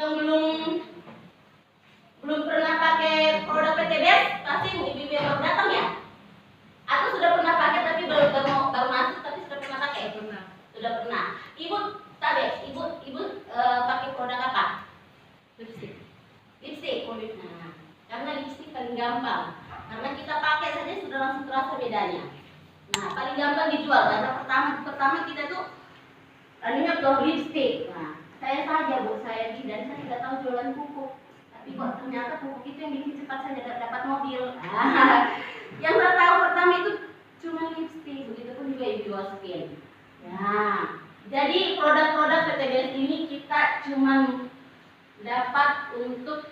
yang belum pernah pakai produk PTBS, pasti ibu-ibu yang baru datang ya? Atau sudah pernah pakai tapi baru masuk tapi sudah pernah pakai? Sudah pernah. Ibu pakai produk apa? Lipstick. Nah, karena lipstick paling gampang. Karena kita pakai saja sudah langsung terasa bedanya. Nah, paling gampang dijual karena pertama kita tuh ingat loh lipstick. Nah, saya saja Bu, saya dan saya tidak tahu jualan pupuk. Tapi kok ternyata pupuk itu yang bikin cepat saja dapat mobil. Yang saya tahu pertama itu cuma lipstick, begitu pun juga Ibu Skin. Nah, jadi produk-produk PTBS ini kita cuma dapat untuk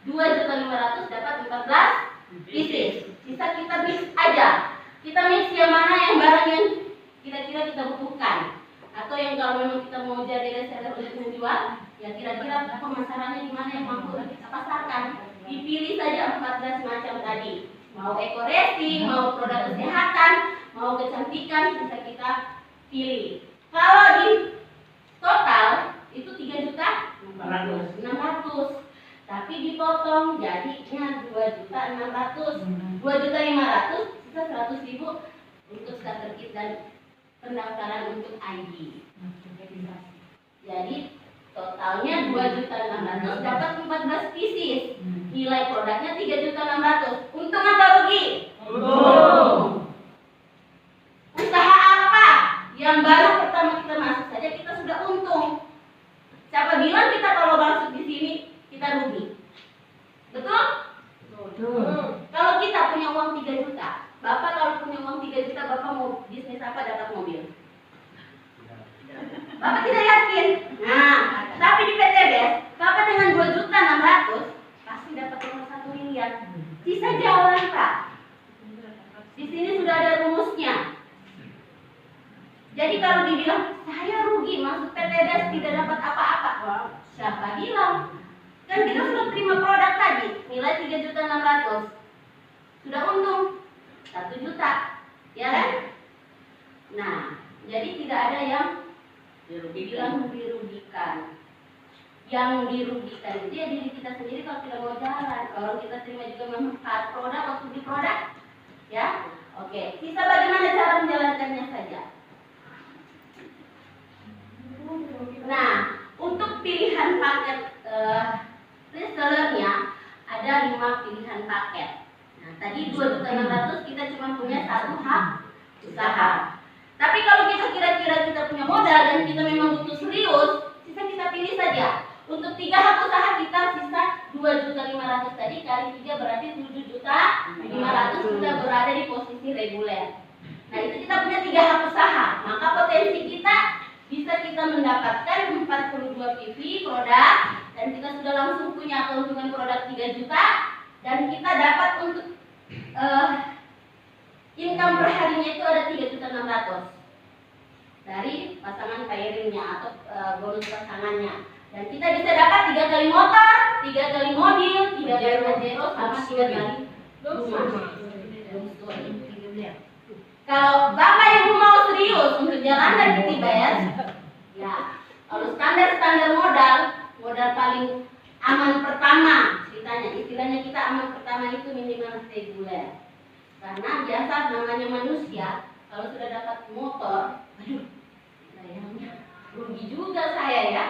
2.500.000 dapat 14 pieces. Sisa kita mix aja. Kita mix yang mana yang barang yang kira-kira kita butuhkan. Atau yang kalau memang kita mau jadi reseller untuk menjual, ya kira-kira pemasarannya di mana yang mampu kita pasarkan. Dipilih saja 14 macam tadi. Mau eco racing, mau produk kesehatan, mau kecantikan, bisa kita pilih. Kalau di total itu 3.600.000, tapi dipotong jadinya 2.600.000, 2.500.000, sisa 100.000 untuk starter kit dan pendaftaran untuk ID. Jadi totalnya 2.600.000 dapat 14 pieces. Nilai produknya 3.600.000. Untung atau rugi? Untung. Usaha apa yang baru pertama kita masuk saja kita sudah untung? Siapa bilang kita kalau masuk di sini kita rugi? Betul? Betul. Kalau kita punya uang 3 juta, Bapak kalau punya uang 3 juta, Bapak mau bisnis apa dapat mobil? Bapak tidak yakin. Nah, tapi di PTBS, Bapak dengan 2.600.000 pasti dapat uang 1 miliar. Sisa jalan Pak. Di sini sudah ada rumusnya. Jadi kalau dibilang saya rugi masuk PTBS tidak dapat apa-apa, siapa bilang? Kan kita sudah terima produk tadi, nilai 3.600.000. Sudah untung 1 juta, ya kan? Nah, jadi tidak ada yang dirugikan. Yang dirugikan itu ya diri kita sendiri kalau tidak mau jalan. Kalau kita terima juga manfaat produk waktu di produk, ya. Oke, sisa bagaimana cara menjalankannya saja. Nah, untuk pilihan paket resellernya ada 5 pilihan paket. Nah, tadi 2.600.000 kita cuma punya 1 hak usaha. Tapi kalau kita kira-kira kita punya modal dan kita memang butuh serius, sisa kita pilih saja. Untuk 3 hak usaha kita sisa 2.500.000 tadi kali 3 berarti 7.500.000 sudah berada di posisi reguler. Nah, itu kita punya 3 hak usaha. Maka potensi kita bisa kita mendapatkan 42 PV produk dan kita sudah langsung punya keuntungan produk 3 juta dan kita dapat untuk income per harinya itu ada 3.600.000 dari pasangan pairingnya atau bonus pasangannya. Dan kita bisa dapat 3 kali motor, 3 kali mobil, 3 kali Pajero sama 3 kali rumah. Kalau Bapak Ibu mau serius untuk jalan dan PTBS, ya kalau standar modal paling aman pertama ceritanya, istilahnya kita aman pertama itu minimal reguler. Karena biasa namanya manusia, kalau sudah dapat motor, aduh, sayangnya rugi juga saya ya.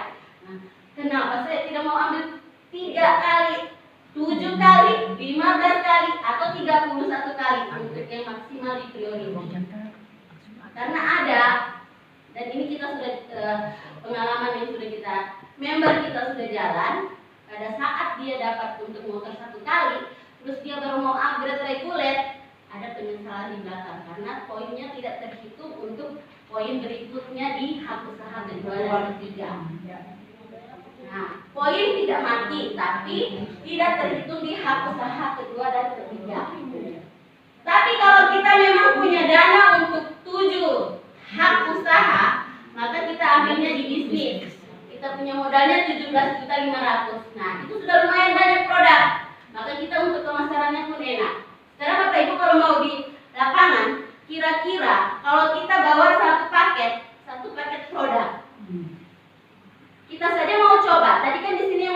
Nah, kenapa saya tidak mau ambil 3 kali, 7 kali, 15 kali, atau 31 kali untuk yang maksimal di prioritas? Karena ada, dan ini kita sudah pengalaman yang sudah kita, member kita sudah jalan, pada saat dia dapat untuk motor 1 kali, terus dia baru mau upgrade reguler, ada penyesalan di belakang karena poinnya tidak terhitung untuk poin berikutnya di hak usaha kedua dan ketiga. Nah, poin tidak mati tapi tidak terhitung di hak usaha kedua dan ketiga. Tapi kalau kita memang punya dana untuk 7 hak usaha, maka kita ambilnya di bisnis. Kita punya modalnya 17.500.000. Nah, itu sudah lumayan banyak produk. Maka kita untuk pemasarannya pun enak. Sekarang Bapak Ibu kalau mau di lapangan, kira-kira kalau kita bawa satu paket produk, kita saja mau coba. Tadi kan di sini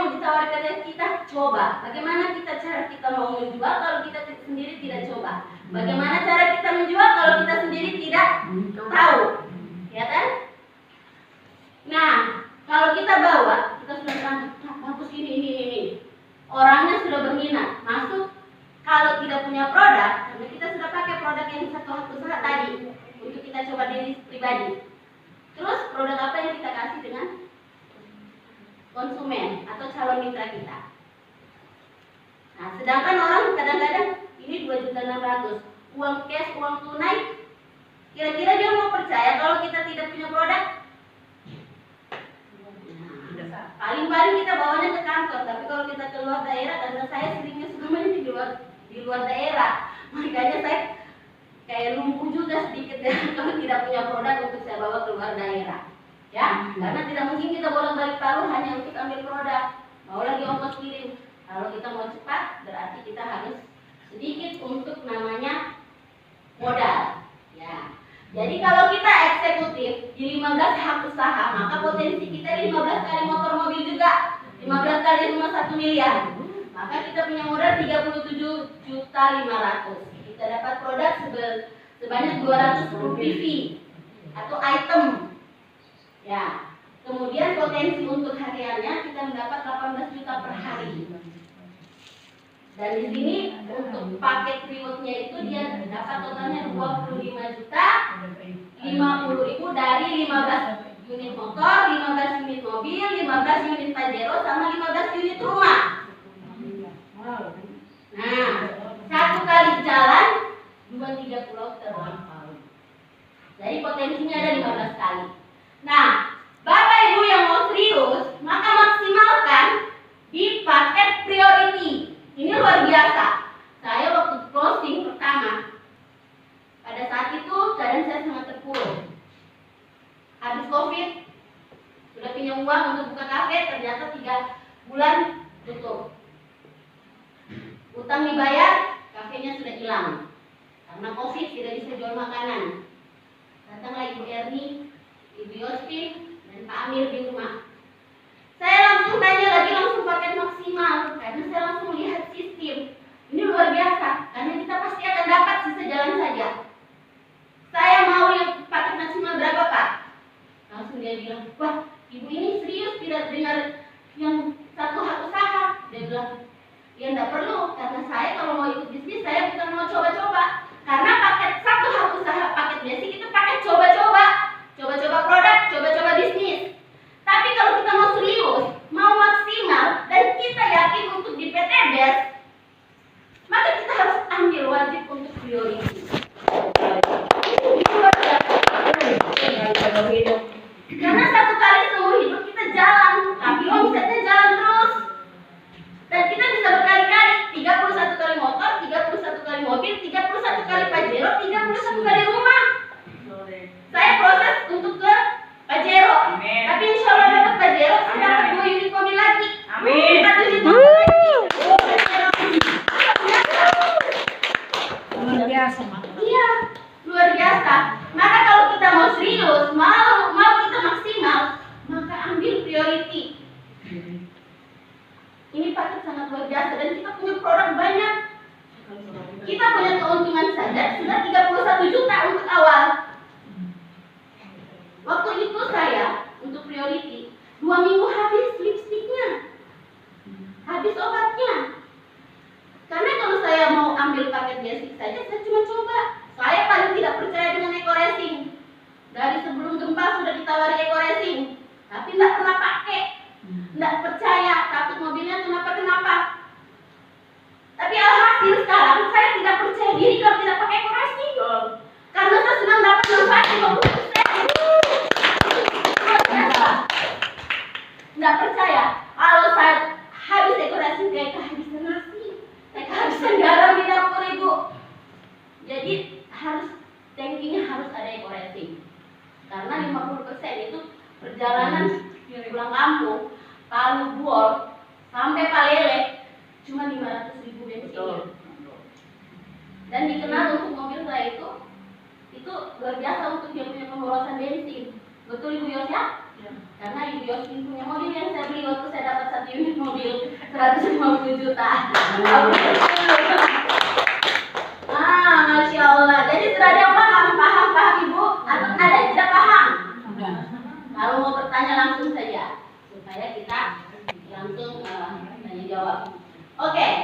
coba. Bagaimana cara kita mau menjual kalau kita sendiri tidak coba? Bagaimana cara kita menjual kalau kita sendiri tidak tahu? Ya kan? Nah, kalau kita bawa, kita sudah bilang, bagus ini. Orangnya sudah berminat, masuk. Kalau tidak punya produk, karena kita sudah pakai produk yang satu usaha tadi untuk kita coba diri pribadi. Terus produk apa yang kita kasih dengan konsumen atau calon mitra kita? Nah, sedangkan orang kadang-kadang ini 2.600.000 uang cash, uang tunai. Kira-kira dia mau percaya kalau kita tidak punya produk? Paling-paling kita bawanya ke kantor, tapi kalau kita keluar daerah, karena saya seringnya semuanya di luar daerah, makanya saya kayak lumpuh juga sedikit ya kalau tidak punya produk untuk saya bawa keluar daerah, ya, karena tidak mungkin kita bolak-balik Palu hanya untuk ambil produk, mau lagi ongkos kirim. Kalau kita mau cepat, berarti kita harus sedikit untuk namanya modal, ya. Jadi kalau kita eksekutif di 15 hak usaha, maka potensi kita 15 kali motor mobil juga, 15 kali rumah 1 miliar. Maka kita punya modal 37.500.000. Kita dapat produk sebanyak 210 PV atau item. Ya. Kemudian potensi untuk hariannya kita mendapat 18 juta per hari. Dan di sini untuk paket rewardnya itu dia dapat totalnya 25 juta 50.000 dari 15 unit motor, 15 unit mobil, 15 unit Pajero, sama 15 unit rumah. Nah, satu kali jalan 2-3 pulau terbang. Jadi potensinya ada 15 kali. Nah, Bapak Ibu yang mau serius, maka maksimalkan di paket priority. Ini luar biasa. Saya waktu closing pertama, pada saat itu keadaan saya sangat terpuruk. Habis COVID, sudah punya uang untuk buka kafe, ternyata 3 bulan tutup. Utang dibayar, kafenya sudah hilang. Karena COVID tidak bisa jual makanan. Datanglah Ibu Erni, Ibu Yospin, dan Pak Amir di rumah. Saya langsung tanya lagi, langsung paket maksimal, karena saya langsung melihat sistem. Ini luar biasa, karena kita pasti akan dapat sisa jalan saja. Saya mau yang paket maksimal berapa, Pak? Langsung dia bilang, wah, Ibu ini serius tidak dengar yang satu hak usaha. Dia bilang, ya enggak perlu, karena saya kalau mau ikut bisnis, saya bukan mau coba-coba. Karena paket satu hak usaha, paket basic itu paket coba-coba. Coba-coba produk, coba-coba bisnis. Tapi kalau kita mau serius, mau maksimal, dan kita yakin untuk di PT BES, maka kita harus ambil wajib untuk priority. Karena satu kali seumur hidup kita jalan, tapi omsetnya jalan terus. Dan kita bisa berkali-kali, 31 kali motor, 31 kali mobil, 31 kali Pajero, 31 kali rumah. Saya proses untuk ke Pajero. Tapi insya Allah dapat Pajero, saya dapat 2 unit mobil lagi. Amin. 4 unit mobil lagi. Luar biasa. Iya, luar biasa. Maka kalau kita mau serius, mau kita maksimal, maka ambil priority. Ini paket sangat luar biasa dan kita punya produk banyak. Kita punya keuntungan saja sudah 31 juta untuk awal. Waktu itu saya untuk priority 2 minggu habis lipstiknya, habis obatnya. Karena kalau saya mau ambil paket basic saja, saya cuma coba. Saya paling tidak percaya dengan eco racing. Dari sebelum gempa sudah ditawari eco racing, tapi tidak pernah pakai. Tidak percaya, takut mobilnya kenapa. Tapi alhasil sekarang saya tidak percaya diri kalau tidak pakai eco racing. Karena saya sedang dapat manfaat 50%. Tidak percaya kalau saya habis eco racing kayak kehabisan nasi, kayak kehabisan garam di dapur Ibu. Jadi harus tankingnya harus ada eco racing. Karena 50% itu perjalanan pulang kampung Palu Buol sampai Palele cuma 500.000 bensin. Dan dikenal untuk mobil saya itu luar biasa untuk dia punya pemborosan bensin. Betul Ibu Yos ya? Karena Ibu Yos punya mobil yang saya beli waktu saya dapat 1 unit mobil. 150 juta. Masya Allah. Jadi sudah ada yang paham Ibu? Atau ada yang tidak paham? Kalau mau bertanya langsung saja supaya kita langsung tanya jawab. Oke.